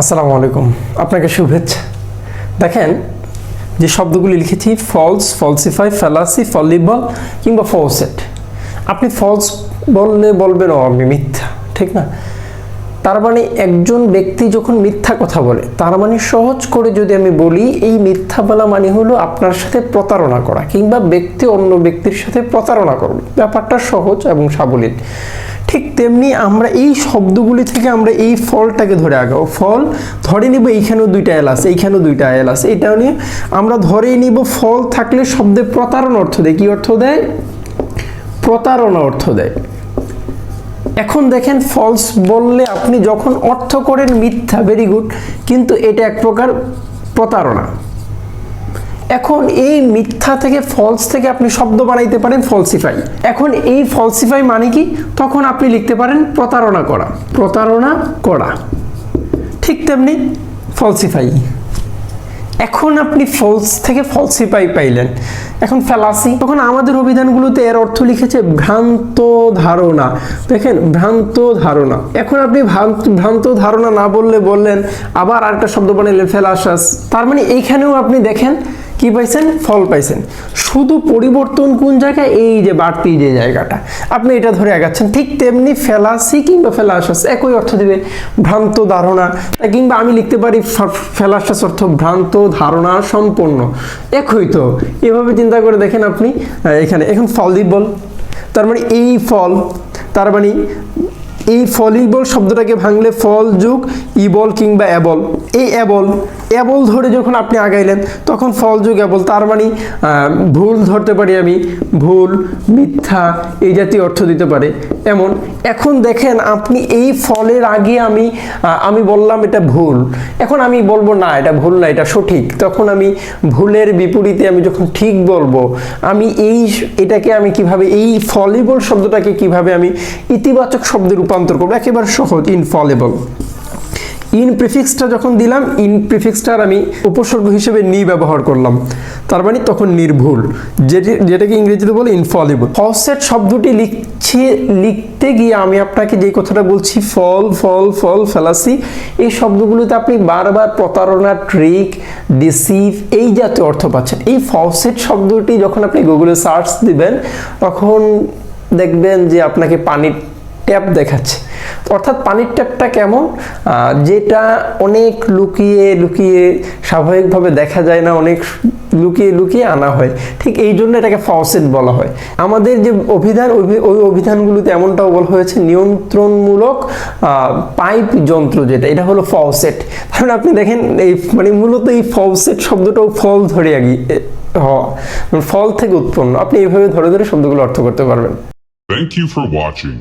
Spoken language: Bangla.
আসসালামু আলাইকুম, আপনাকে শুভেচ্ছা। দেখেন যে শব্দগুলি লিখেছি, ফলস, ফলসিফাই, ফ্যালাসি, ফলিবল কিংবা ফলসেট। আপনি ফলস বললে বলবেন আমি মিথ্যা, ঠিক না? তার মানে একজন ব্যক্তি যখন মিথ্যা কথা বলে, তার মানে সহজ করে যদি আমি বলি, এই মিথ্যা বলা মানে হলো আপনার সাথে প্রতারণা করা কিংবা ব্যক্তি অন্য ব্যক্তির সাথে প্রতারণা করবে। ব্যাপারটা সহজ এবং সাবলীল। ঠিক তেমনি আমরা এই শব্দগুলি থেকে আমরা এই ফলটাকে ধরে আগাবো। ফল ধরে নিব, এইখানেও দুইটা এল আছে, এইখানেও দুইটা এল আছে, এটাও নিয়ে আমরা ধরেই নিব। ফল থাকলে শব্দে প্রতারণা অর্থ দেয়। কি অর্থ দেয়? প্রতারণা অর্থ দেয়। এখন দেখেন, ফলস বললে আপনি যখন অর্থ করেন মিথ্যা, ভেরি গুড, কিন্তু এটা এক প্রকার প্রতারণা। এখন এই মিথ্যা থেকে, ফলস থেকে আপনি শব্দ বানাইতে পারেন ফলসিফাই। এখন এই ফলসিফাই মানে কি? তখন আপনি লিখতে পারেন প্রতারণা করা, প্রতারণা করা। ঠিক তেমনি ফলসিফাই। এখন আপনি ফলস থেকে ফলসিফাই পাইলেন। এখন ফ্যালাসি, তখন আমাদের অভিধানগুলোতে এর অর্থ লিখেছে ভ্রান্ত ধারণা। দেখেন, ভ্রান্ত ধারণা। এখন আপনি ভ্রান্ত ধারণা না বললে বললেন আবার আরেকটা শব্দ বানাইলেন ফেলাসাস। তার মানে এইখানেও আপনি দেখেন কি পাইছেন? ফল পাইছেন। শুধু পরিবর্তন কোন জায়গায়? এই যে বাড়তি যে জায়গাটা, আপনি এটা ধরে আগাচ্ছেন। ঠিক তেমনি ফেলাসি কিংবা ফেলাসাস একই অর্থ দিবে, ভ্রান্ত ধারণা। কিংবা আমি লিখতে পারি ফেলাসাস অর্থ ভ্রান্ত ধারণা সম্পন্ন, একই তো। এভাবে চিন্তা করে দেখেন আপনি এখানে। এখন ফলিবল, তার মানে এই ফল, তার মানে এই ফলিবল শব্দটাকে ভাঙলে ফল যুগ ইবল কিংবা এবল। এই এবল, এবল ধরে যখন আপনি আগাইলেন তখন ফল যুগ এবল। তার মানে ভুল ধরতে পারি আমি, ভুল, মিথ্যা, এই জাতীয় অর্থ দিতে পারে এমন। এখন দেখেন আপনি এই ফলের আগে আমি বললাম এটা ভুল, এখন আমি বলবো না এটা ভুল না, এটা সঠিক। তখন আমি ভুলের বিপরীতে আমি যখন ঠিক বলবো, আমি এটাকে আমি কিভাবে, এই ফলিবল শব্দটাকে কিভাবে আমি ইতিবাচক শব্দে রূপান্তর করবো? একেবারে সহজ, ইনফলিবল। ইন প্রিফিক্সটা যখন দিলাম, ইন প্রিফিক্সটার আমি উপসর্গ হিসেবে নি ব্যবহার করলাম, তার মানে তখন নির্ভুল, যেটাকে ইংরেজিতে বলে ইনফলিবল। ফলসেট শব্দটি লিখতে গিয়ে আমি আপনাকে যে কথাটা বলছি, ফল, ফল, ফল, ফ্যালাসি, এই শব্দগুলোতে আপনি বারবার প্রতারণা, ট্রিক, ডিসিভ এই জাতীয় অর্থ পাচ্ছেন। এই ফলসেট শব্দটি যখন আপনি গুগলে সার্চ দিবেন, তখন দেখবেন যে আপনাকে পানির ট্যাপ দেখাচ্ছে। অর্থাৎ পানির ট্যাপটা কেমন? যেটা অনেক লুকিয়ে লুকিয়ে স্বাভাবিকভাবে দেখা যায় না, অনেক লুকিয়ে লুকিয়ে আনা হয়। ঠিক এই জন্য এটাকে ফলসেট বলা হয়। আমাদের যে অভিধান, ওই অভিধানগুলোতে এমনটাও বলা হয়েছে নিয়ন্ত্রণমূলক পাইপ যন্ত্র, যেটা এটা হলো ফলসেট। তাহলে আপনি দেখেন এই মানে মূলত এই ফলসেট শব্দটাও ফল ধরে ফল থেকে উৎপন্ন। আপনি এইভাবে ধরে ধরে শব্দগুলো অর্থ করতে পারবেন। Thank you for watching.